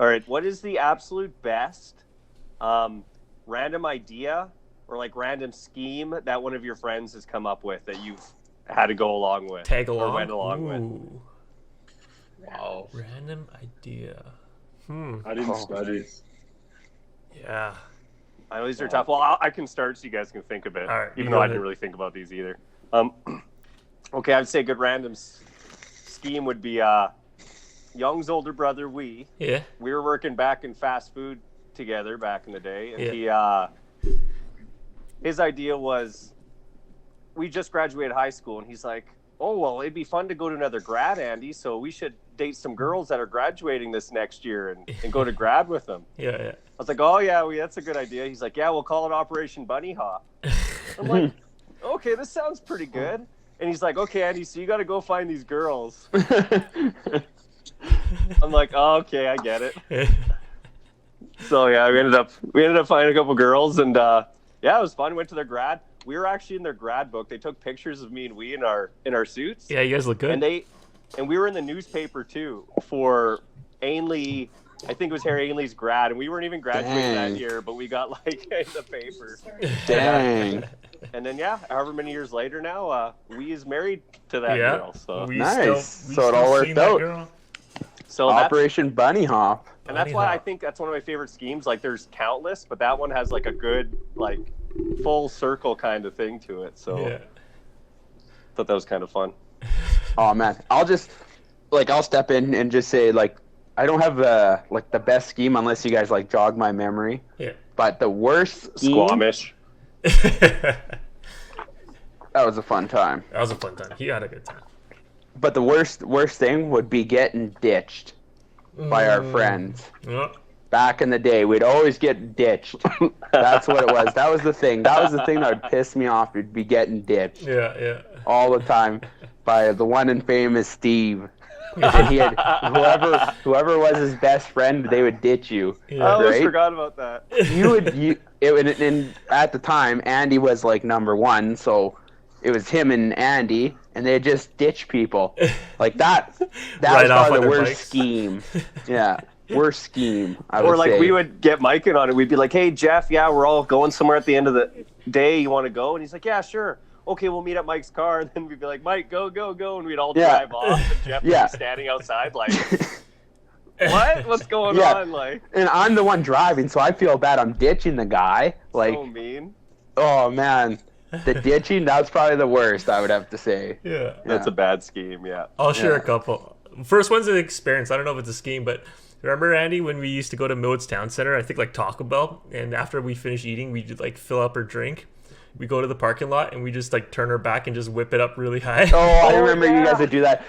All right. What is the absolute best random idea or like random scheme that one of your friends has come up with that you've had to go along with Tag along. or went along with? Ooh. Wow. Random idea. I didn't study. Yeah. I know these are tough. Well, I can start so you guys can think a bit, All right, you even go though I ahead. didn't really think about these either. Okay, I'd say a good random scheme would be Young's older brother, we were working back in fast food together back in the day, and his idea was we just graduated high school, and he's like, oh, well, it'd be fun to go to another grad, Andy, so we should date some girls that are graduating this next year and go to grad with them. Yeah. I was like, oh, yeah, that's a good idea. He's like, yeah, we'll call it Operation Bunny Hop. I'm like, okay, this sounds pretty good. And he's like, okay, Andy, so you got to go find these girls. I'm like, oh, okay, I get it. So, yeah, we ended up finding a couple girls, and, yeah, it was fun. Went to their grad. We were actually in their grad book. They took pictures of me and we in our suits. Yeah, you guys look good. And we were in the newspaper, too, for Ainley. I think it was Harry Ainley's grad, and we weren't even graduating that year, but we got like in the paper. Dang. And then however many years later now, we is married to that girl. So Nice. So it all worked out. So Operation Bunny Hop. And that's why I think that's one of my favorite schemes. Like there's countless, but that one has like a good like full circle kind of thing to it. So I thought that was kind of fun. Oh man, I'll step in and just say like I don't have the best scheme unless you guys like jog my memory. Yeah. But the worst scheme, Squamish. That was a fun time. That was a fun time. He had a good time. But the worst thing would be getting ditched by our friends. Yeah. Back in the day, we'd always get ditched. That's what it was. That was the thing. That was the thing that would piss me off. We'd be getting ditched. Yeah. All the time by the one and famous Steve. And he had whoever was his best friend, they would ditch you. I almost forgot about that. And at the time, Andy was like number one, so it was him and Andy, and they just ditch people like that. That Right was off probably on the their worst bikes. scheme. Yeah, worst scheme. Or like we would get Mike in on it. We'd be like, "Hey Jeff, we're all going somewhere at the end of the day. You want to go?" And he's like, "Yeah, sure." Okay, we'll meet at Mike's car. And then we'd be like, Mike, go, and we'd all drive off. And Jeff would be standing outside like, what? What's going on? Like, and I'm the one driving, so I feel bad. I'm ditching the guy. Like, so mean. Oh man, the ditching, that's probably the worst, I would have to say. Yeah. That's a bad scheme, I'll share a couple. First one's an experience. I don't know if it's a scheme, but remember, Andy, when we used to go to Millard's Town Center, I think like Taco Bell, and after we finish eating, we'd like fill up our drink. We go to the parking lot and we just like turn our back and just whip it up really high. Oh, I remember you guys would do that.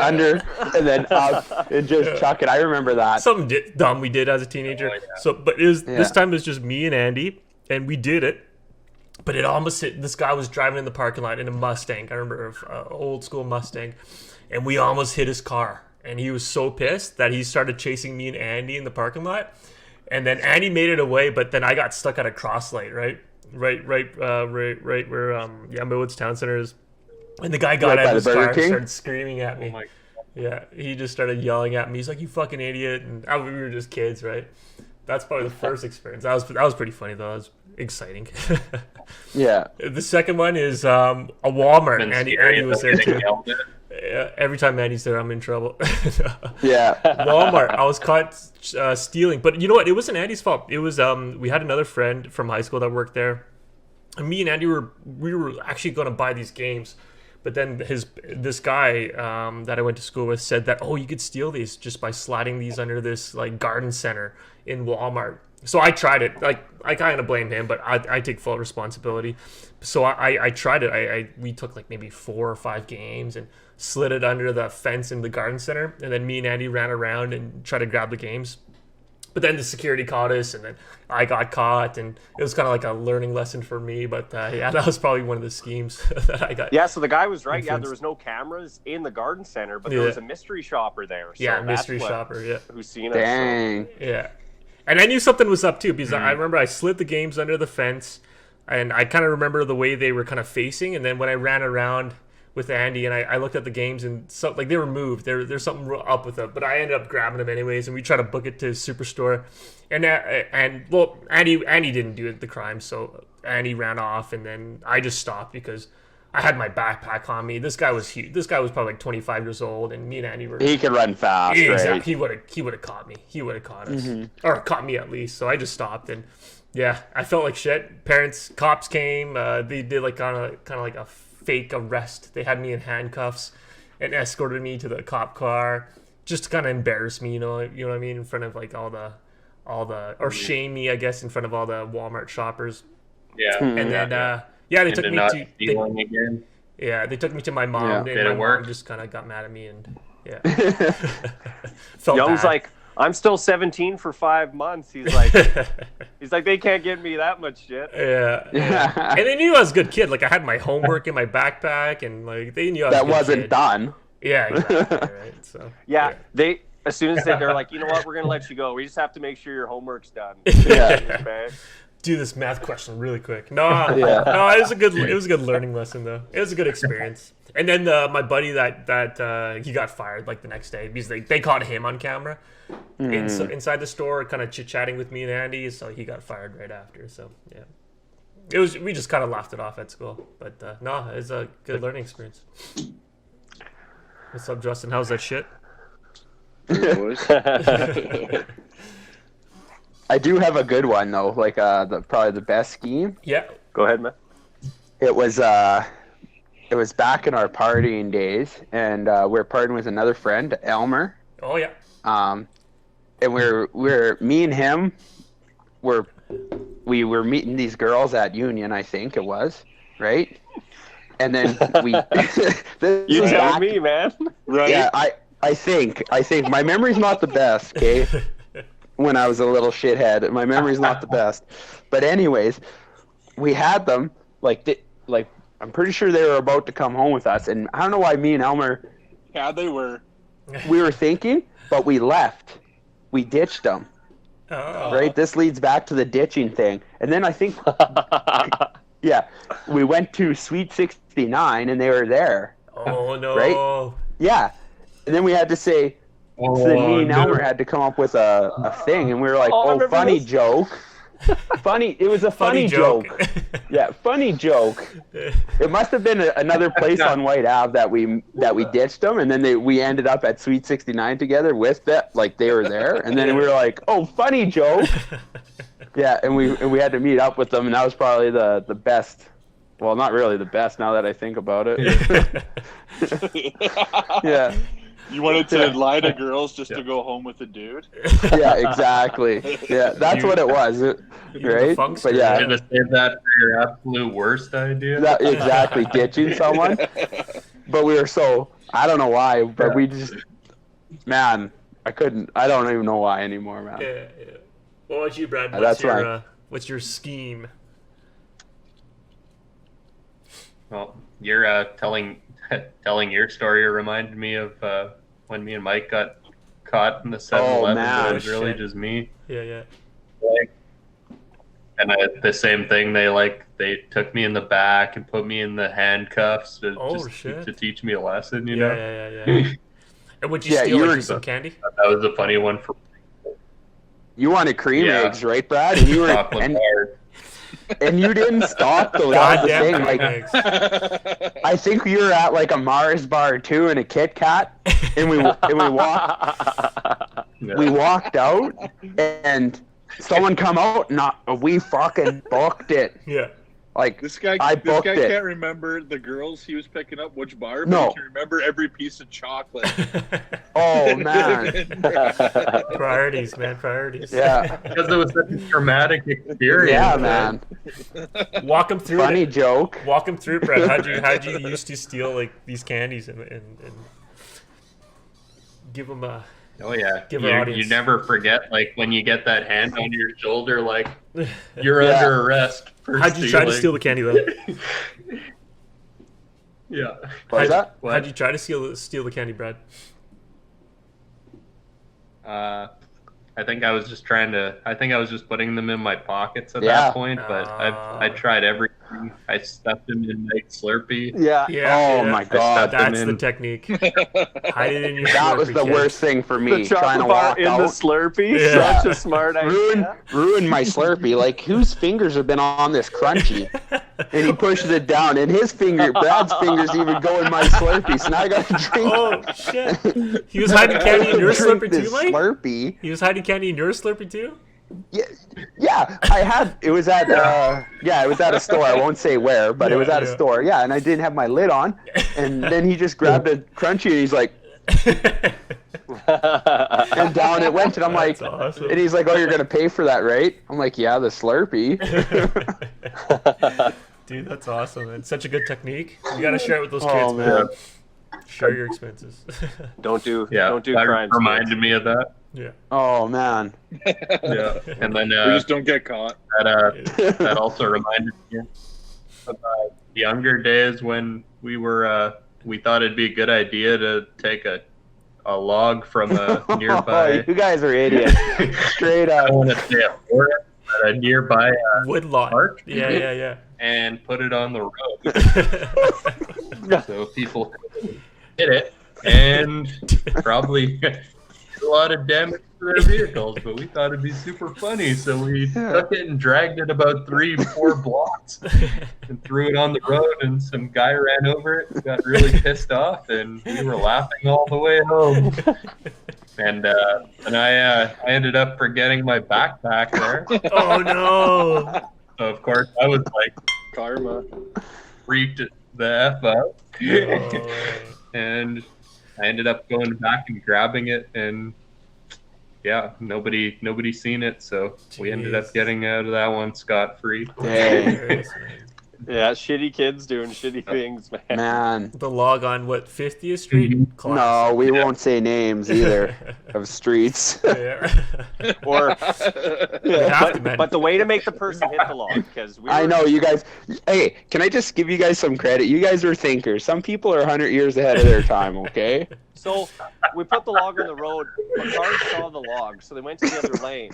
Under and then up and just chuck it. I remember that. Something dumb we did as a teenager. So, but it was this time it was just me and Andy, and we did it. But it almost hit. This guy was driving in the parking lot in a Mustang. I remember an old school Mustang, and we almost hit his car. And he was so pissed that he started chasing me and Andy in the parking lot. And then Andy made it away, but then I got stuck at a cross light, right where Millard's Town Center is, and the guy got out of his car and started screaming at me. He just started yelling at me. He's like, "You fucking idiot!" And we were just kids, right? That's probably the first experience. That was pretty funny though. That was exciting. Yeah. The second one is a Walmart. Andy was there too. Every time Andy's there, I'm in trouble. Yeah. Walmart. I was caught stealing, but you know what? It wasn't Andy's fault. It was we had another friend from high school that worked there, and me and Andy were actually going to buy these games, but then this guy that I went to school with said that you could steal these just by sliding these under this like garden center in Walmart. So I tried it. Like I kind of blame him, but I take full responsibility. So I tried it. We took like maybe 4 or 5 games and slid it under the fence in the garden center, and then me and Andy ran around and tried to grab the games. But then the security caught us, and then I got caught, and it was kind of like a learning lesson for me. But that was probably one of the schemes that I got. Yeah, so the guy was right. Influenced. Yeah, there was no cameras in the garden center, but there was a mystery shopper there. So mystery shopper. Yeah, who's seen us? Dang. So. Yeah, and I knew something was up too because I remember I slid the games under the fence, and I kind of remember the way they were kind of facing, and then when I ran around with Andy, and I looked at the games, and so like they were moved. There's something up with it, but I ended up grabbing them anyways, and we tried to book it to Superstore, and well, Andy didn't do the crime, so Andy ran off, and then I just stopped because I had my backpack on me. This guy was huge. This guy was probably like 25 years old, and me and Andy were. He could run fast, exactly. right? He would have caught me. He would have caught us, or caught me at least. So I just stopped, and yeah, I felt like shit. Cops came. They did like kind of like a fake arrest. They had me in handcuffs and escorted me to the cop car just to kind of embarrass me, you know what I mean, in front of like all the or shame me, I guess, in front of all the Walmart shoppers. Yeah. And then they took me to again. Yeah, they took me to my mom, and my mom just kind of got mad at me, and yeah. Felt Young's bad. like, I'm still 17 for 5 months. He's like, they can't give me that much shit. Yeah. And they knew I was a good kid. Like I had my homework in my backpack, and like they knew I was that a good wasn't kid. done. Yeah, exactly. Right. So Yeah, they as soon as they're like, you know what, we're gonna let you go. We just have to make sure your homework's done. Yeah. Do this math question really quick. No, it was a good learning lesson though. It was a good experience. And then my buddy that he got fired like the next day because they caught him on camera inside the store, kind of chit chatting with me and Andy. So he got fired right after. So yeah, we just kind of laughed it off at school. But no, it's a good learning experience. What's up, Justin? How's that shit? I do have a good one though, like probably the best scheme. Yeah. Go ahead, man. It was back in our partying days, and we were partying with another friend, Elmer. Oh yeah. And we're me and him we were meeting these girls at Union, I think it was, right? And then we You tell me, man. Right? Yeah, I think my memory's not the best, okay? When I was a little shithead, my memory's not the best. But anyways, we had them like I'm pretty sure they were about to come home with us, and I don't know why me and Elmer. Yeah, they were. We were thinking, but we left. We ditched them. Oh. Right. This leads back to the ditching thing, and then I think, yeah, we went to Sweet 69, and they were there. Oh no. Right? Yeah, and then we had to say. So then me and Elmer had to come up with a thing, and we were like, "Oh, funny joke, funny." It was a funny joke. Yeah, funny joke. It must have been another place on White Ave that we ditched them, and then we ended up at Sweet 69 together with that, like they were there, and then we were like, "Oh, funny joke." Yeah, and we had to meet up with them, and that was probably the best. Well, not really the best now that I think about it. Yeah. You wanted to lie to girls just to go home with a dude? Yeah, exactly. Yeah, that's what it was, right? But yeah, should have saved that for your absolute worst idea. Exactly, ditching someone. But we were I don't know why, but we just, man, I don't even know why anymore, man. Yeah. What about you, Brad? What's your scheme? Well, you're telling your story reminded me of when me and Mike got caught in the 7-Eleven. Man. It was really just me. Yeah. And the same thing. They took me in the back and put me in the handcuffs to teach me a lesson. You know. Yeah. And would you steal some candy? That was a funny one for. You wanted cream eggs, right, Brad? And you were and you didn't stop though. That was the thing. Like, I think we were at like a Mars bar too, and a Kit Kat, and we walked out, and someone come out, and we fucking booked it. Yeah. Like this guy can't remember the girls he was picking up, which bar, but he can remember every piece of chocolate. Oh man. Priorities, man, priorities. Yeah. Because it was such a traumatic experience. Yeah, man. Walk them through. Funny joke. Walk them through, Brad. How'd you used to steal like these candies and give them a. Oh yeah, you never forget like when you get that hand on your shoulder, like you're under arrest. How'd you try to steal the candy though? Yeah. How'd you try to steal the candy, Brad? I think I was just putting them in my pockets at that point, but I tried everything I stuffed him in Mike's Slurpee. Yeah. Oh my god, that's the technique. Hide it in your That was the worst thing for me. The trying to walk in out. the Slurpee. Yeah. Such a smart idea. Ruined my Slurpee. Like, whose fingers have been on this crunchy? And he pushes it down, and Brad's fingers even go in my Slurpee. So now I got to drink. Oh shit! He was hiding candy in your Slurpee too, Mike. Slurpee. He was hiding candy in your Slurpee too. Yeah. It was at a store. I won't say where, but it was at a store. Yeah, and I didn't have my lid on, and then he just grabbed a crunchy and he's like, and down it went, and I'm like, awesome. And he's like, "Oh, you're gonna pay for that, right?" I'm like, "Yeah, the Slurpee." Dude, that's awesome. It's such a good technique. You gotta share it with those kids, man. Share your expenses. Don't do crimes. Reminded me of that. Yeah. Oh man. Yeah. And then we just don't get caught. That also reminded me of younger days when we thought it'd be a good idea to take a log from a nearby. You guys are idiots. Straight up. I want to say a forest, but a nearby woodlot. Park. Yeah. And put it on the road, so people hit it and probably a lot of damage to their vehicles, but we thought it'd be super funny, so we took it and dragged it about 3-4 blocks and threw it on the road, and some guy ran over it and got really pissed off, and we were laughing all the way home. And I ended up forgetting my backpack there. Oh no. So of course I was like, karma, freaked the F out. And I ended up going back and grabbing it, and yeah, nobody seen it, so we ended up getting out of that one scot-free. Yeah, shitty kids doing shitty things, man. The log on 50th Street? Class. No, we won't say names either of streets. Or, but the way to make the person hit the log, because I know you guys. Hey, can I just give you guys some credit? You guys are thinkers. Some people are 100 years ahead of their time. Okay. So we put the log on the road. The cars saw the log, so they went to the other lane,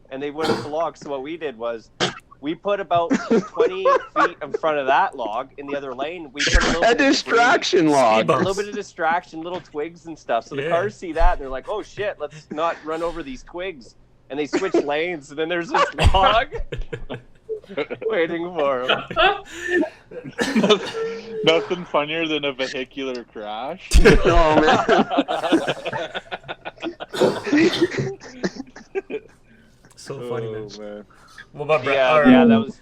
and they went with the log. So what we did was, we put about 20 feet in front of that log. In the other lane, we put a distraction log. A little bit of distraction, little twigs and stuff. So the cars see that, and they're like, "Oh shit, let's not run over these twigs." And they switch lanes, and then there's this log waiting for them. Nothing funnier than a vehicular crash. Oh man. So funny, man. What about Brad? Yeah, that was.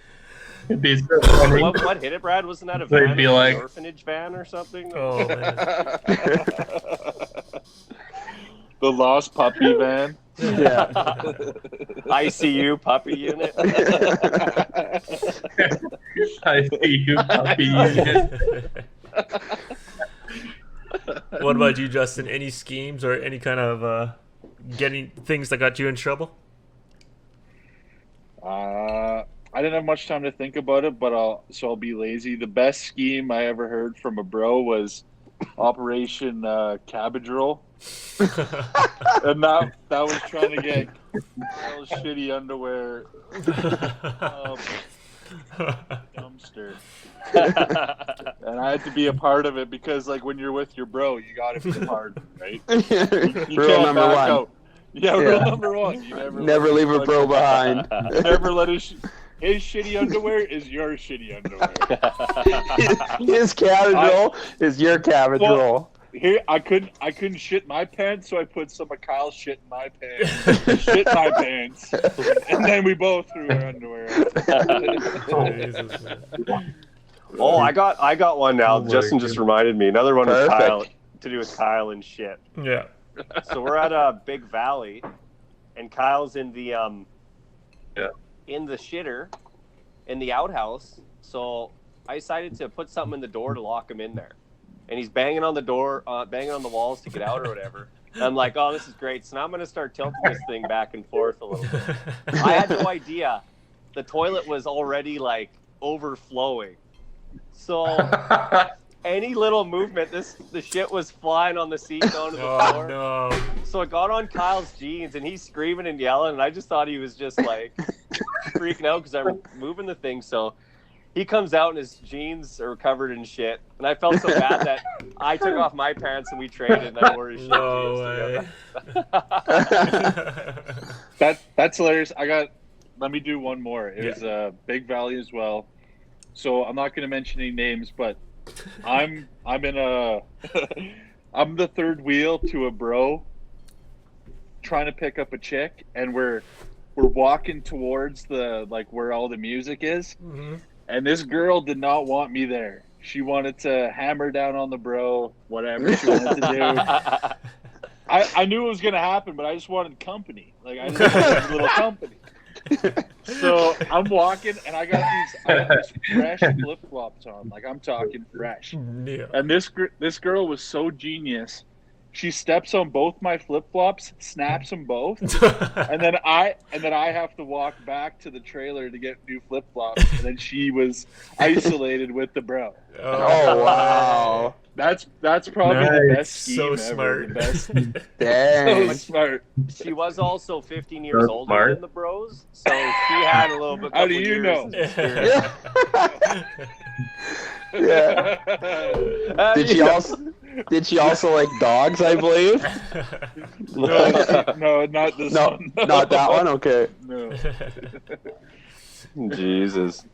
It'd be so funny. What hit it, Brad? Wasn't that a van? They'd be like, an orphanage van or something? Oh man. The lost puppy van. Yeah. ICU puppy unit. ICU puppy unit. What about you, Justin? Any schemes or any kind of getting things that got you in trouble? I didn't have much time to think about it, but I'll be lazy. The best scheme I ever heard from a bro was Operation Cabbage Roll. And that was trying to get shitty underwear dumpster. And I had to be a part of it because, like, when you're with your bro, you got to be a part of it, right? You Rule can't number back one. out. Yeah, rule number one. You never leave a bro behind. Never let his shitty underwear is your shitty underwear. His cabbage roll is your cabbage roll. Here, I couldn't shit my pants, so I put some of Kyle's shit in my pants. Shit my pants, and then we both threw our underwear on. Oh, I got one now. Justin just reminded me. Another one with Kyle, to do with Kyle and shit. Yeah. So we're at a big valley, and Kyle's in the in the shitter, in the outhouse. So I decided to put something in the door to lock him in there, and he's banging on the door, banging on the walls to get out or whatever. And I'm like, oh, this is great. So now I'm gonna start tilting this thing back and forth a little bit. I had no idea the toilet was already like overflowing. So any little movement, the shit was flying on the seat down to the floor. No. So it got on Kyle's jeans, and he's screaming and yelling, and I just thought he was just like freaking out because I'm moving the thing. So he comes out and his jeans are covered in shit, and I felt so bad that I took off my pants and we traded, and I wore his shit. No way. That's hilarious. Let me do one more. It was Big Valley as well. So I'm not going to mention any names, but I'm in a I'm the third wheel to a bro trying to pick up a chick, and we're walking towards the where all the music is. Mm-hmm. And this girl did not want me there. She wanted to hammer down on the bro, whatever she wanted to do. I knew it was going to happen, but I just wanted company. I just wanted a little company. So I'm walking, and I got these fresh flip-flops on. I'm talking fresh. Yeah. And this girl was so genius. She steps on both my flip-flops, snaps them both, and then I have to walk back to the trailer to get new flip-flops. And then she was isolated with the bro. Oh wow. That's probably the best scheme so ever. smart. The best. Dang. So smart. She was also 15 years older than the bros, so she had a little bit. How do you know? Yeah. Did she also like dogs, I believe? No, not this one. No. Not that one? Okay. No. Jesus.